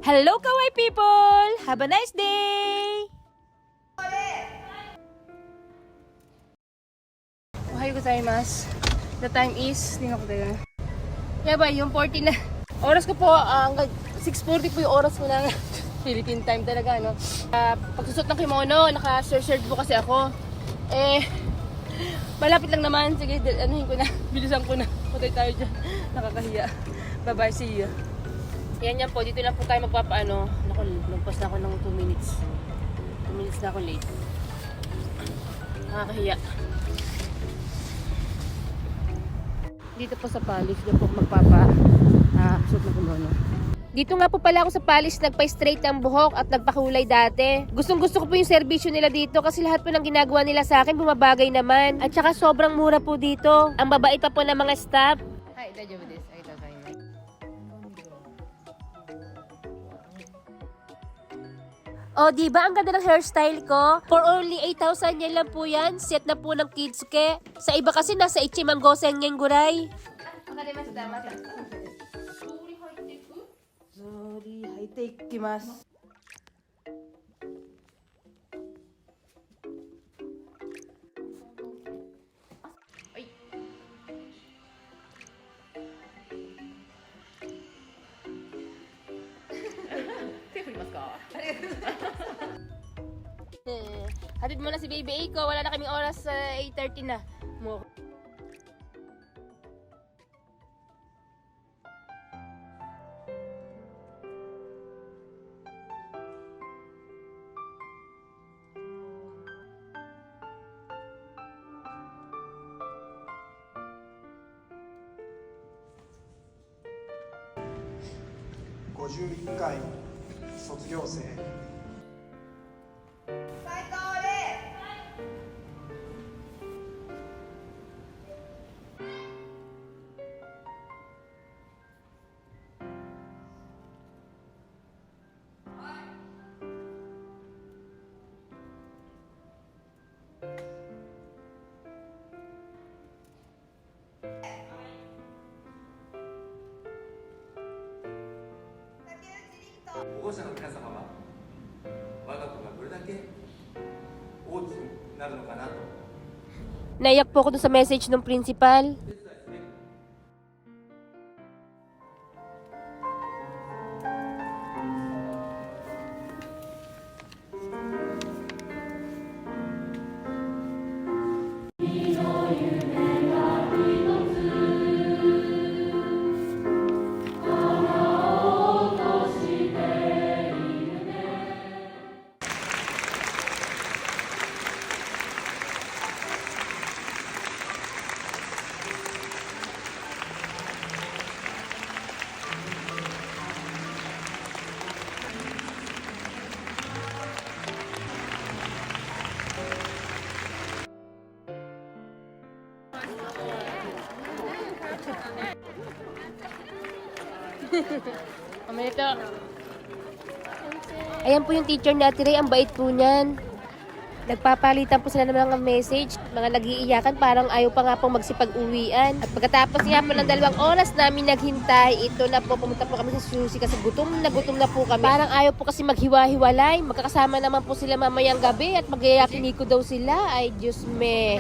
Hello, Kawaii people! Have a nice day! Ohayo gozaimasu. The time is, tingnan ko tayo. Yaba, yung 40 na. Oras ko po, hanggang 6:40 po yung oras ko ng Philippine time talaga, no? Pagsusot ng kimono, naka-shirt po kasi ako. Malapit lang naman. Sige, anuhin ko na. Bilisan ko na. Patay tayo dyan. Nakakahiya. Bye-bye, see you. Yan po. Dito lang po tayo magpapaano. Naku, lumpas na ako ng 2 minutes. 2 minutes na ako late. Nakakahiya. Dito po sa Palace. Dito po magpapa-suot ng kimono. Dito nga po pala ako sa Palace nagpa-straight ang buhok at nagpakulay dati. Gustong-gusto ko po yung serbisyo nila dito kasi lahat po ng ginagawa nila sa akin bumabagay naman. At saka sobrang mura po dito. Ang babait pa po ng mga staff. Hi, daijoubu desu. Oh, diba ang ganda ng hairstyle ko? For only 8,000 yen lang po yan. Set na po ng Kitsuke. Sa iba kasi nasa Ichiman-gosen yen guray. Sorry, high-take ikimasu. Hatid mo na si Baby A ko. Wala na kaming oras sa 8:30 na. Mo.51回卒業生保護者の皆様は我が子がどれだけ大きくなるのかなと Naiyak po ako dun sa message ng principal. Ayan po yung teacher ni Ate Ray, ang bait po niyan. Nagpapalitan po sila ng mga message, mga nag-iiyakan, parang ayaw pa nga pong magsipag-uwian. At pagkatapos nga po ng 2 oras namin naghintay, ito na po, pumunta po kami sa sushi kasi gutom na po kami. Parang ayaw po kasi maghiwa-hiwalay, magkakasama naman po sila mamayang gabi at mag-yakiniko daw sila. Ay, Diyos me.